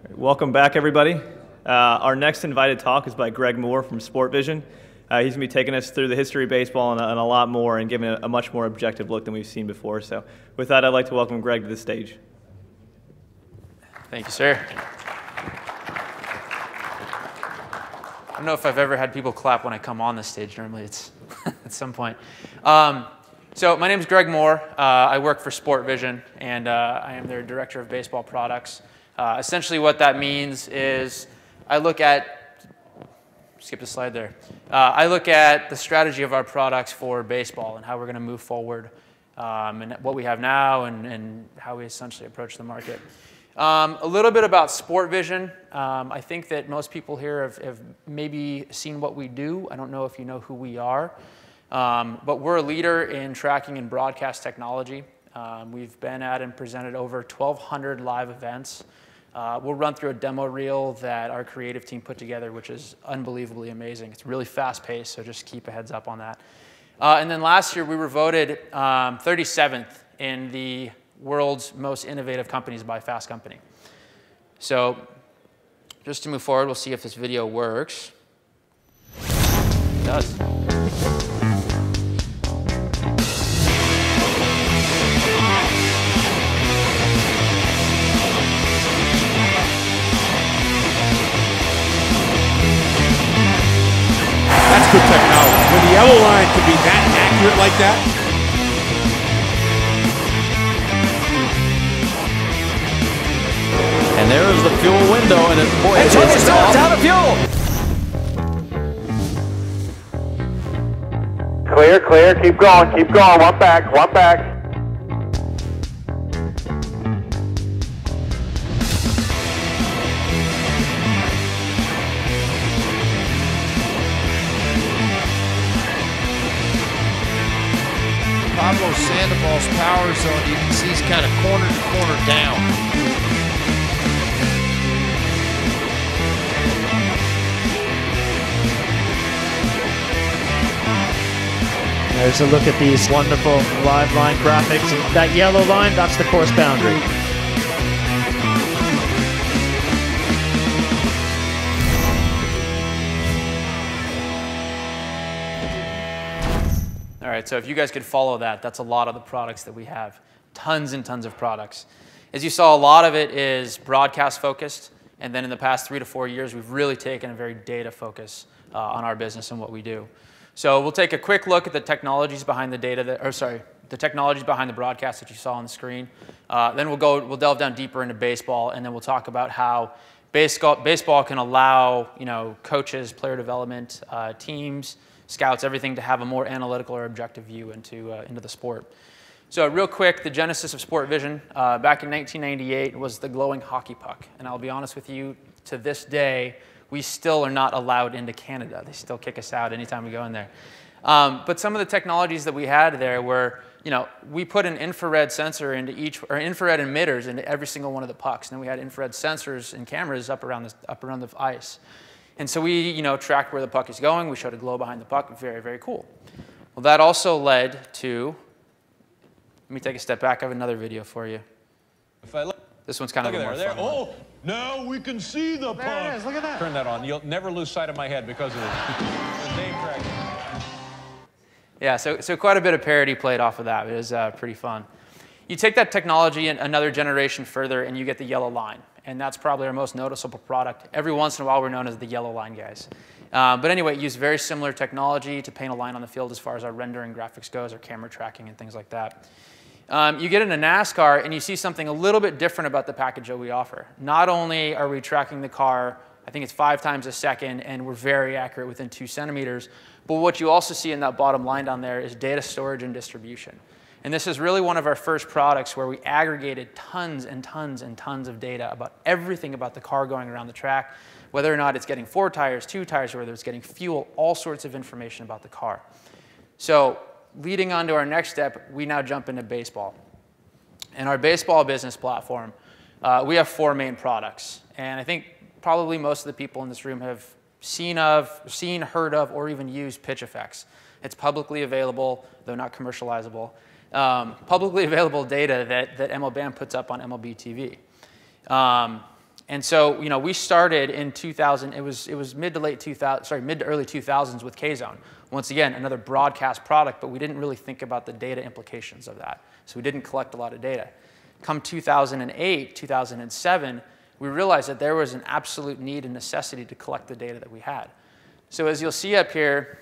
Welcome back, everybody. Our next invited talk is by Greg Moore from Sportsvision. He's going to be taking us through the history of baseball and a lot more, and giving a much more objective look than we've seen before. So with that, I'd like to welcome Greg to the stage. Thank you, sir. I don't know if I've ever had people clap when I come on the stage. Normally it's at some point. So my name is Greg Moore. I work for Sportsvision, and I am their Director of Baseball Products. Essentially what that means is I look at, skip the slide there. I look at the strategy of our products for baseball and how we're going to move forward, and what we have now, and how we essentially approach the market. A little bit about Sportsvision. I think that most people here have maybe seen what we do. I don't know if you know who we are, but we're a leader in tracking and broadcast technology. We've been at and presented over 1,200 live events. We'll run through a demo reel that our creative team put together, which is unbelievably amazing. It's really fast-paced, so just keep a heads up on that. And then last year, we were voted 37th in the world's most innovative companies by Fast Company. So just to move forward, we'll see if this video works. It does. That's good technology. When the yellow line can be that accurate like that. And there's the fuel window, and it's out of fuel. Clear, clear, keep going, one back, one back. Pablo Sandoval's power zone, you can see he's kind of corner to corner down. There's a look at these wonderful live line graphics. That yellow line, that's the course boundary. All right, so if you guys could follow that, that's a lot of the products that we have. Tons and tons of products. As you saw, a lot of it is broadcast focused, and then in the past 3 to 4 years, we've really taken a very data focus on our business and what we do. So we'll take a quick look at the technologies behind the the technologies behind the broadcast that you saw on the screen. Then we'll delve down deeper into baseball, and then we'll talk about how baseball can allow, coaches, player development, teams, scouts, everything to have a more analytical or objective view into the sport. So real quick, the genesis of Sportsvision back in 1998 was the glowing hockey puck. And I'll be honest with you, to this day, we still are not allowed into Canada. They still kick us out anytime we go in there. But some of the technologies that we had there were, we put an infrared sensor into infrared emitters into every single one of the pucks. And then we had infrared sensors and cameras up around the ice. And so we, tracked where the puck is going. We showed a glow behind the puck. Very, very cool. Well, that also led to, let me take a step back. I have another video for you. If I look, this one's kind of a more fun one. Oh, now we can see the puck. There it is. Look at that. Turn that on. You'll never lose sight of my head because of the name tag. Yeah, so quite a bit of parody played off of that. It was pretty fun. You take that technology another generation further, and you get the yellow line. And that's probably our most noticeable product. Every once in a while, we're known as the yellow line guys. But anyway, it used very similar technology to paint a line on the field as far as our rendering graphics goes, our camera tracking, and things like that. You get into NASCAR, and you see something a little bit different about the package that we offer. Not only are we tracking the car, I think it's 5 times a second, and we're very accurate within 2 centimeters, but what you also see in that bottom line down there is data storage and distribution. And this is really one of our first products where we aggregated tons and tons and tons of data about everything about the car going around the track, whether or not it's getting 4 tires, 2 tires, whether it's getting fuel, all sorts of information about the car. So leading on to our next step, we now jump into baseball. In our baseball business platform, we have 4 main products. And I think probably most of the people in this room have seen, heard of, or even used pitch effects. It's publicly available, though not commercializable. Publicly available data that MLB puts up on MLB TV. And so, you know, we started in 2000. It was mid to early 2000s with K-Zone. Once again, another broadcast product, but we didn't really think about the data implications of that. So we didn't collect a lot of data. Come 2008, 2007, we realized that there was an absolute need and necessity to collect the data that we had. So as you'll see up here,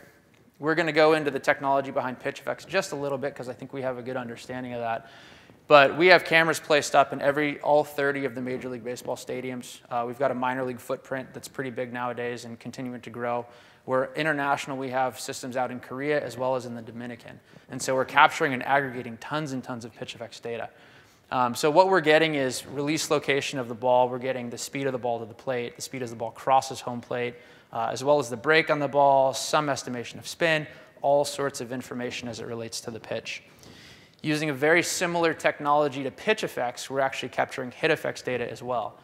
we're going to go into the technology behind pitch effects just a little bit because I think we have a good understanding of that. But we have cameras placed up in all 30 of the Major League Baseball stadiums. We've got a minor league footprint that's pretty big nowadays and continuing to grow. We're international. We have systems out in Korea as well as in the Dominican. And so we're capturing and aggregating tons and tons of pitch effects data. So what we're getting is release location of the ball. We're getting the speed of the ball to the plate, the speed as the ball crosses home plate, as well as the break on the ball, some estimation of spin, all sorts of information as it relates to the pitch. Using a very similar technology to pitch effects, we're actually capturing hit effects data as well.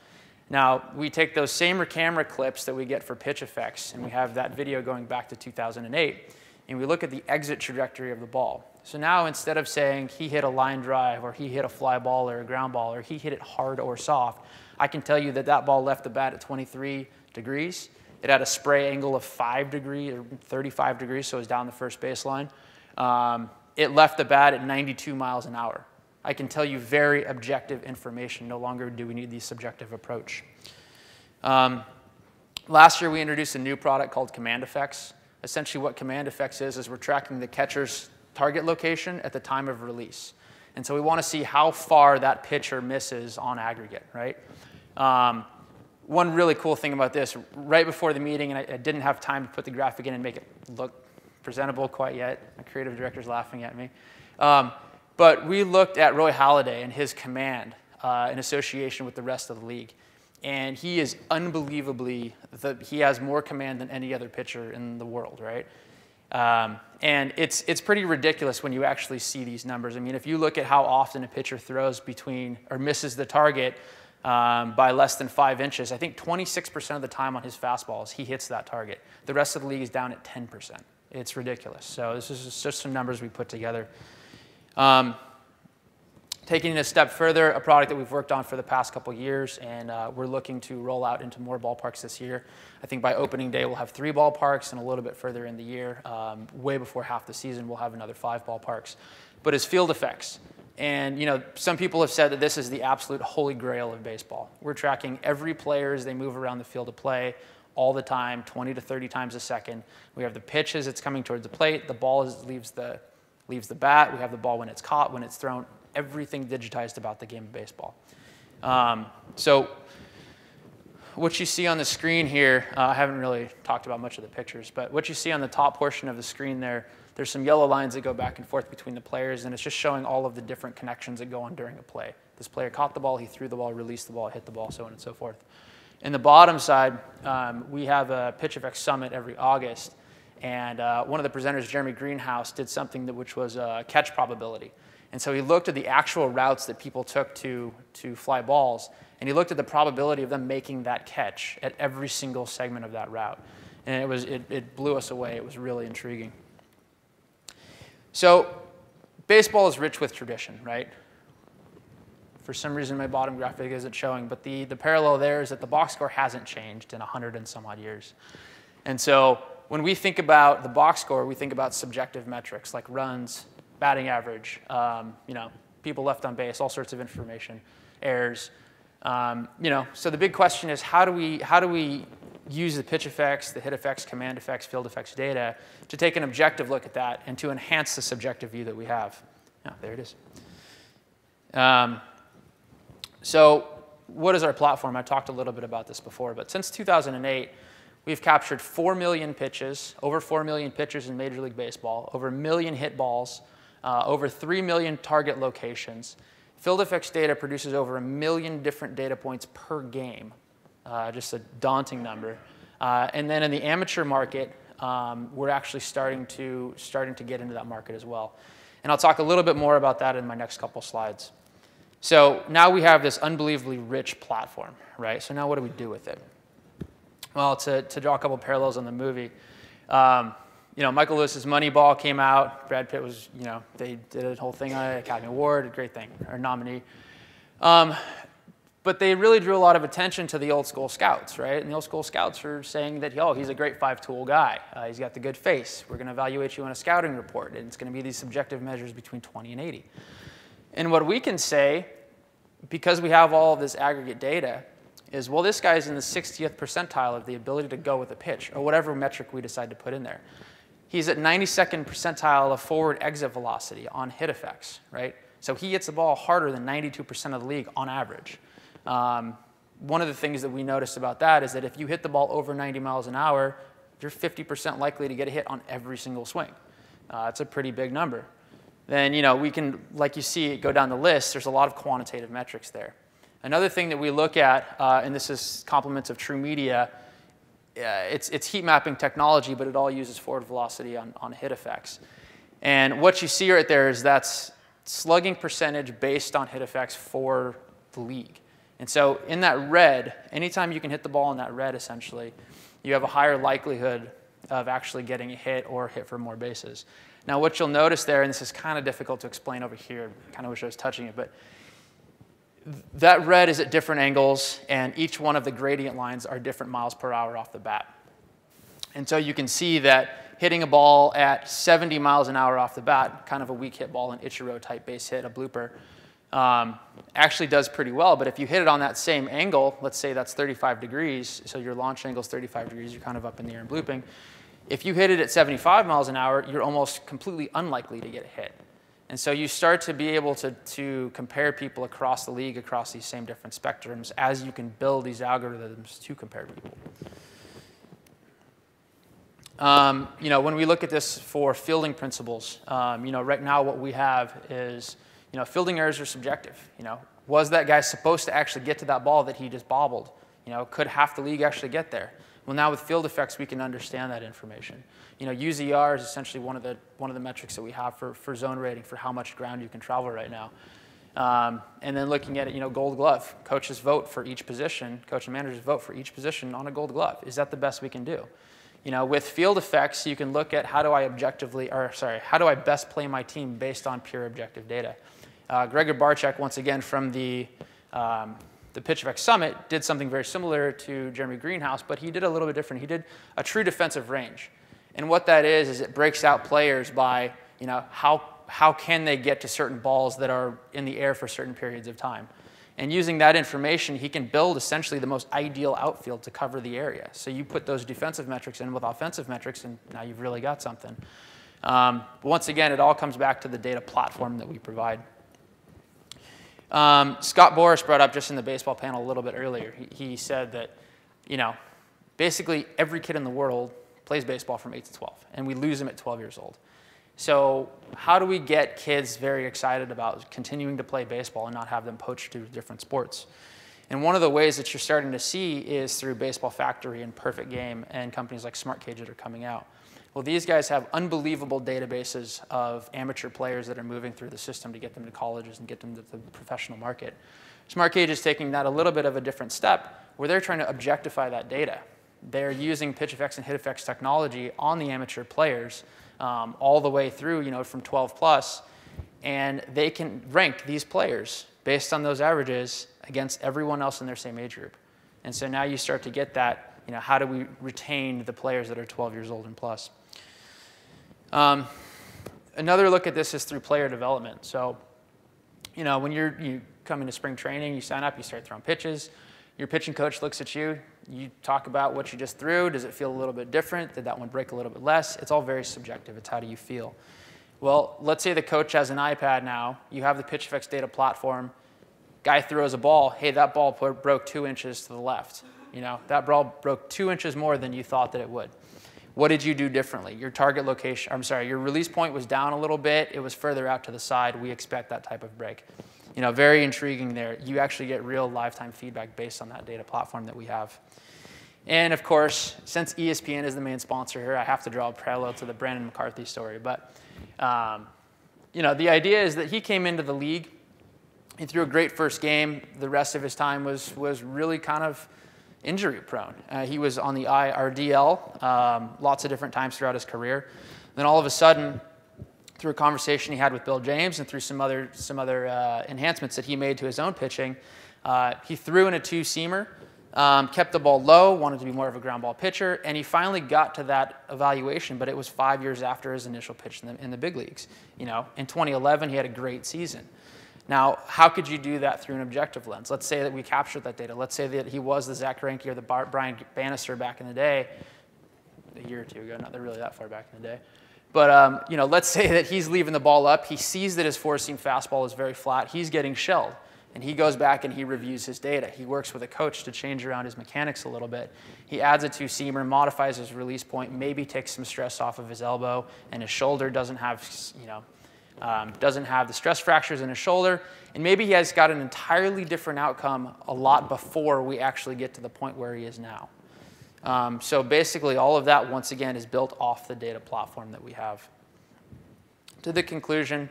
Now, we take those same camera clips that we get for pitch effects, and we have that video going back to 2008, and we look at the exit trajectory of the ball. So now, instead of saying he hit a line drive, or he hit a fly ball or a ground ball, or he hit it hard or soft, I can tell you that that ball left the bat at 23 degrees. It had a spray angle of 5 degrees or 35 degrees, so it was down the first baseline. It left the bat at 92 miles an hour. I can tell you very objective information. No longer do we need the subjective approach. Last year, we introduced a new product called Command Effects. Essentially, what Command Effects is we're tracking the catcher's target location at the time of release. And so we want to see how far that pitcher misses on aggregate, right? One really cool thing about this, right before the meeting, and I didn't have time to put the graphic in and make it look presentable quite yet. My creative director's laughing at me. But we looked at Roy Halladay and his command in association with the rest of the league. And he is unbelievably, he has more command than any other pitcher in the world, right? And it's pretty ridiculous when you actually see these numbers. I mean, if you look at how often a pitcher throws between or misses the target by less than 5 inches, I think 26% of the time on his fastballs, he hits that target. The rest of the league is down at 10%. It's ridiculous. So this is just some numbers we put together. Taking it a step further, a product that we've worked on for the past couple years, and we're looking to roll out into more ballparks this year. I think by opening day, we'll have 3 ballparks, and a little bit further in the year, way before half the season, we'll have another 5 ballparks. But it's field effects. And you know, some people have said that this is the absolute holy grail of baseball. We're tracking every player as they move around the field of play all the time, 20 to 30 times a second. We have the pitch as it's coming towards the plate. The ball leaves the bat. We have the ball when it's caught, when it's thrown. Everything digitized about the game of baseball. So what you see on the screen here, I haven't really talked about much of the pictures, but what you see on the top portion of the screen there, there's some yellow lines that go back and forth between the players, and it's just showing all of the different connections that go on during a play. This player caught the ball, he threw the ball, released the ball, hit the ball, so on and so forth. In the bottom side, we have a Pitch Effects Summit every August, and one of the presenters, Jeremy Greenhouse, did something which was catch probability. And so he looked at the actual routes that people took to fly balls, and he looked at the probability of them making that catch at every single segment of that route. And it blew us away. It was really intriguing. So baseball is rich with tradition, right? For some reason, my bottom graphic isn't showing, but the parallel there is that the box score hasn't changed in 100 and some odd years. And so when we think about the box score, we think about subjective metrics like runs, batting average, you know, people left on base, all sorts of information, errors. You know, so the big question is how do we use the pitch effects, the hit effects, command effects, field effects data to take an objective look at that and to enhance the subjective view that we have. Oh, there it is. So what is our platform? I talked a little bit about this before, but since 2008, we've captured 4 million pitches, over 4 million pitches in Major League Baseball, over 1 million hit balls, over 3 million target locations. Field effects data produces over 1 million different data points per game, just a daunting number. And then in the amateur market, we're actually starting to get into that market as well. And I'll talk a little bit more about that in my next couple slides. So now we have this unbelievably rich platform, right? So now what do we do with it? Well, to draw a couple parallels on the movie, you know, Michael Lewis's Moneyball came out. Brad Pitt was, you know, they did a whole thing on it, Academy Award, a great thing, or nominee. But they really drew a lot of attention to the old school scouts, right? And the old school scouts are saying that, oh, he's a great 5-tool guy. He's got the good face. We're going to evaluate you on a scouting report. And it's going to be these subjective measures between 20 and 80. And what we can say, because we have all of this aggregate data, is, well, this guy's in the 60th percentile of the ability to go with a pitch, or whatever metric we decide to put in there. He's at 92nd percentile of forward exit velocity on hit effects, right? So he hits the ball harder than 92% of the league on average. One of the things that we noticed about that is that if you hit the ball over 90 miles an hour, you're 50% likely to get a hit on every single swing. It's a pretty big number. Then, we can, like you see, go down the list. There's a lot of quantitative metrics there. Another thing that we look at, and this is compliments of True Media, it's heat mapping technology, but it all uses forward velocity on hit effects. And what you see right there is that's slugging percentage based on hit effects for the league. And so in that red, anytime you can hit the ball in that red, essentially, you have a higher likelihood of actually getting a hit or hit for more bases. Now, what you'll notice there, and this is kind of difficult to explain over here, kind of wish I was touching it, but that red is at different angles, and each one of the gradient lines are different miles per hour off the bat. And so you can see that hitting a ball at 70 miles an hour off the bat, kind of a weak hit ball, an Ichiro type base hit, a blooper, actually does pretty well. But if you hit it on that same angle, let's say that's 35 degrees, so your launch angle is 35 degrees, you're kind of up in the air and blooping. If you hit it at 75 miles an hour, you're almost completely unlikely to get a hit. And so you start to be able to compare people across the league, across these same different spectrums, as you can build these algorithms to compare people. When we look at this for fielding principles, right now what we have is, fielding errors are subjective. Was that guy supposed to actually get to that ball that he just bobbled? Could half the league actually get there? Well, now with field effects, we can understand that information. UZR is essentially one of the metrics that we have for zone rating for how much ground you can travel right now. And then looking at it, Gold Glove. Coaches vote for each position. Coach and managers vote for each position on a Gold Glove. Is that the best we can do? With field effects, you can look at how do I best play my team based on pure objective data. Gregor Barczyk, once again from the Pitch Effects Summit, did something very similar to Jeremy Greenhouse, but he did a little bit different. He did a true defensive range. And what that is it breaks out players by how can they get to certain balls that are in the air for certain periods of time. And using that information, he can build essentially the most ideal outfield to cover the area. So you put those defensive metrics in with offensive metrics, and now you've really got something. But once again, it all comes back to the data platform that we provide. Scott Boras brought up just in the baseball panel a little bit earlier. He said that, basically every kid in the world plays baseball from 8 to 12, and we lose them at 12 years old. So how do we get kids very excited about continuing to play baseball and not have them poached to different sports? And one of the ways that you're starting to see is through Baseball Factory and Perfect Game and companies like SmartCage that are coming out. Well, these guys have unbelievable databases of amateur players that are moving through the system to get them to colleges and get them to the professional market. SmartCage is taking that a little bit of a different step where they're trying to objectify that data. They're using pitch effects and hit effects technology on the amateur players all the way through, from 12 plus, and they can rank these players based on those averages against everyone else in their same age group. And so now you start to get that, how do we retain the players that are 12 years old and plus? Another look at this is through player development. So, when you come into spring training, you sign up, you start throwing pitches. Your pitching coach looks at you. You talk about what you just threw. Does it feel a little bit different? Did that one break a little bit less? It's all very subjective. It's how do you feel? Well, let's say the coach has an iPad now. You have the pitch effects data platform. Guy throws a ball. Hey, that ball broke 2 inches to the left. That ball broke 2 inches more than you thought that it would. What did you do differently? Your target location, your release point was down a little bit. It was further out to the side. We expect that type of break. Very intriguing there. You actually get real lifetime feedback based on that data platform that we have. And of course, since ESPN is the main sponsor here, I have to draw a parallel to the Brandon McCarthy story. But, the idea is that he came into the league. He threw a great first game. The rest of his time was really kind of injury prone. He was on the IRDL lots of different times throughout his career. Then all of a sudden, through a conversation he had with Bill James and through some other enhancements that he made to his own pitching, He threw in a two-seamer, kept the ball low, wanted to be more of a ground ball pitcher, and he finally got to that evaluation, but it was 5 years after his initial pitch in the big leagues. You know, in 2011, he had a great season. Now, how could you do that through an objective lens? Let's say that we captured that data. Let's say that he was the Zach Greinke or the Brian Bannister back in the day, a year or two ago, not really that far back in the day. But you know, let's say that he's leaving the ball up. He sees that his four-seam fastball is very flat. He's getting shelled. And he goes back and he reviews his data. He works with a coach to change around his mechanics a little bit. He adds a two-seamer, modifies his release point, maybe takes some stress off of his elbow, and his shoulder doesn't have, you know, doesn't have the stress fractures in his shoulder. And maybe he has got an entirely different outcome a lot before we actually get to the point where he is now. So basically, all of that, once again, is built off the data platform that we have. To the conclusion,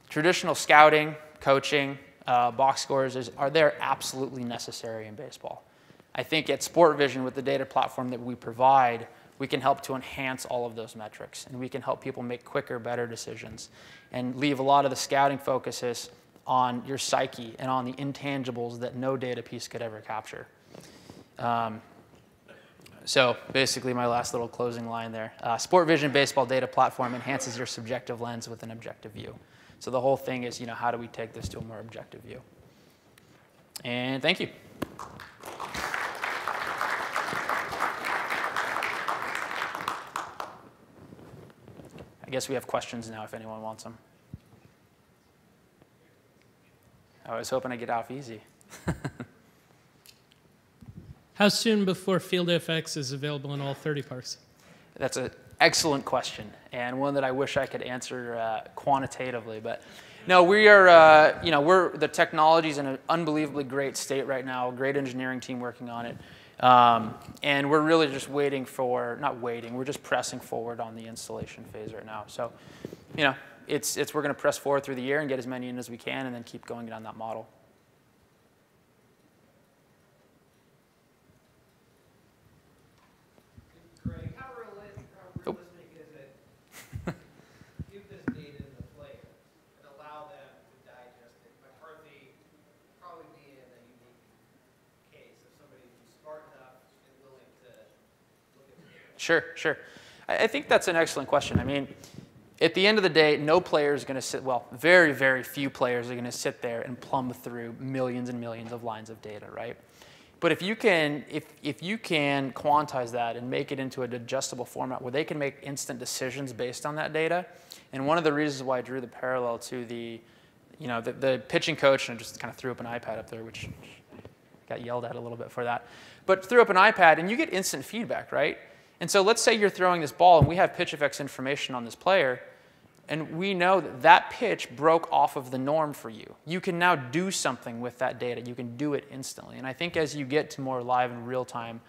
traditional scouting, coaching, box scores are there absolutely necessary in baseball. I think at SportVision, with the data platform that we provide, we can help to enhance all of those metrics, and we can help people make quicker, better decisions, and leave a lot of the scouting focuses on your psyche and on the intangibles that no data piece could ever capture. So basically, my last little closing line there. SportVision baseball data platform enhances your subjective lens with an objective view. So the whole thing is, you know, how do we take this to a more objective view? And thank you. I guess we have questions now if anyone wants them. I was hoping to get off easy. How soon before FieldFX is available in all 30 parks? That's an excellent question, and one that I wish I could answer quantitatively. But no, we are, you know, the technology's in an unbelievably great state right now, great engineering team working on it. And we're really just waiting for, not waiting, we're just pressing forward on the installation phase right now. So, you know, we're going to press forward through the year and get as many in as we can and then keep going down that model. Greg, how realistic is it to give this data to the player and allow them to digest it? But Hartley probably be in a unique case of somebody who's smart enough and willing to look at the data. Sure, sure. I think that's an excellent question. I mean, at the end of the day, no player is going to sit, well, very, very few players are going to sit there and plumb through millions and millions of lines of data, right? But if you can quantize that and make it into a digestible format where they can make instant decisions based on that data, and one of the reasons why I drew the parallel to the pitching coach, and I just kind of threw up an iPad up there, which got yelled at a little bit for that, but threw up an iPad and you get instant feedback, right? And so let's say you're throwing this ball and we have PitchFX information on this player, and we know that that pitch broke off of the norm for you. You can now do something with that data. You can do it instantly. And I think as you get to more live and real-time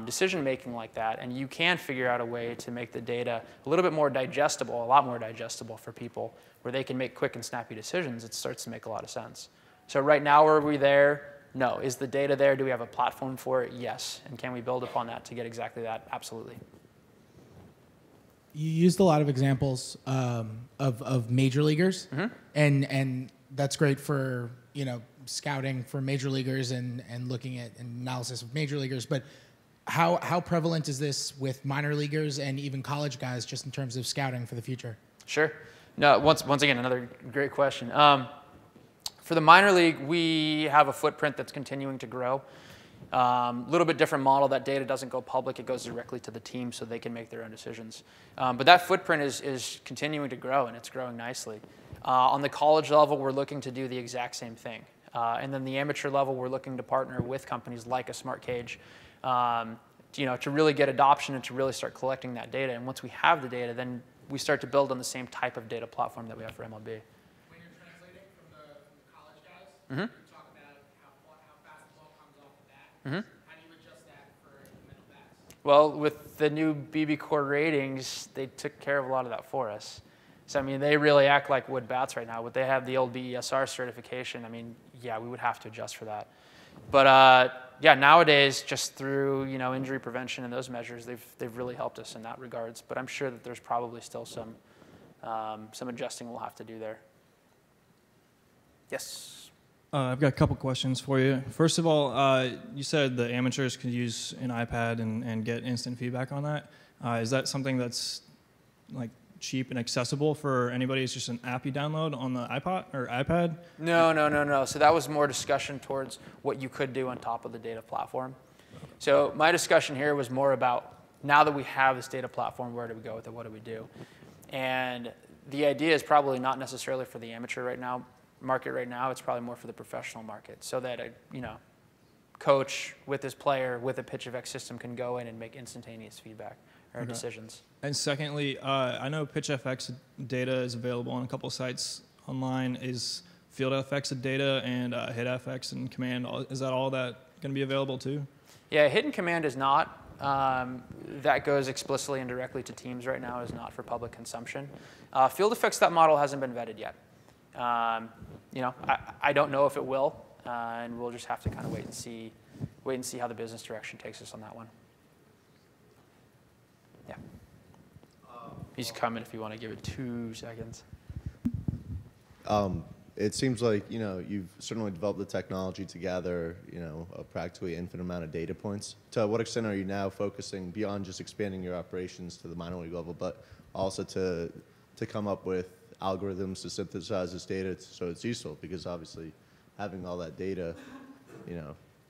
decision-making like that, and you can figure out a way to make the data a little bit more digestible, a lot more digestible for people, where they can make quick and snappy decisions, it starts to make a lot of sense. So right now, are we there? No. Is the data there? Do we have a platform for it? Yes. And can we build upon that to get exactly that? Absolutely. You used a lot of examples of major leaguers, and that's great for, you know, scouting for major leaguers and looking at analysis of major leaguers. But how prevalent is this with minor leaguers and even college guys, just in terms of scouting for the future? Sure. No. Once again, another great question. For the minor league, we have a footprint that's continuing to grow. Little bit different model. That data doesn't go public. It goes directly to the team so they can make their own decisions. But that footprint is continuing to grow, and it's growing nicely. On the college level, we're looking to do the exact same thing. And then the amateur level, we're looking to partner with companies like a Smart Cage, you know, to really get adoption and to really start collecting that data. And once we have the data, then we start to build on the same type of data platform that we have for MLB. When you're translating from the college guys, you talk about how fast the ball comes off the bat. How do you adjust that for mental bats? Well, with the new BB Core ratings, they took care of a lot of that for us. So, I mean, they really act like wood bats right now. Would they have the old BESR certification? I mean, yeah, we would have to adjust for that. But yeah, nowadays, just through, you know, injury prevention and those measures, they've really helped us in that regards. But I'm sure that there's probably still some adjusting we'll have to do there. Yes. I've got a couple questions for you. First of all, you said the amateurs could use an iPad and get instant feedback on that. Is that something that's like cheap and accessible for anybody? It's just an app you download on the iPod or iPad? No. So that was more discussion towards what you could do on top of the data platform. So my discussion here was more about, now that we have this data platform, where do we go with it? What do we do? And the idea is probably not necessarily for the amateur market right now. It's probably more for the professional market, so that a coach with his player with a PitchFX system can go in and make instantaneous feedback or decisions. And secondly, I know PitchFX data is available on a couple sites online. Is FieldFX data and HitFX and Command, is that all that going to be available too? Yeah, Hit and Command is not. That goes explicitly and directly to teams right now, is not for public consumption. FieldFX, that model hasn't been vetted yet. I don't know if it will, and we'll just have to kind of wait and see how the business direction takes us on that one. Yeah. He's coming if you want to give it 2 seconds. It seems like, you've certainly developed the technology to gather, a practically infinite amount of data points. To what extent are you now focusing beyond just expanding your operations to the minor league level, but also to come up with algorithms to synthesize this data so it's useful? Because obviously having all that data,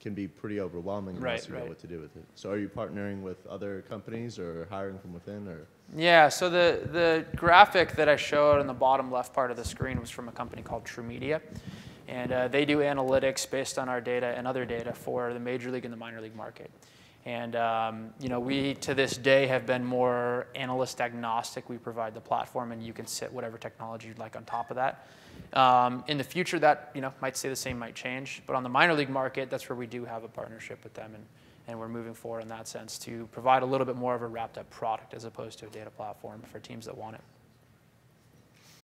can be pretty overwhelming unless you know what to do with it. So are you partnering with other companies or hiring from within? Or? Yeah, so the graphic that I showed on the bottom left part of the screen was from a company called True Media. And they do analytics based on our data and other data for the major league and the minor league market. And we, to this day, have been more analyst agnostic. We provide the platform, and you can sit whatever technology you'd like on top of that. In the future, that might stay the same, might change. But on the minor league market, that's where we do have a partnership with them, and we're moving forward in that sense to provide a little bit more of a wrapped-up product as opposed to a data platform for teams that want it.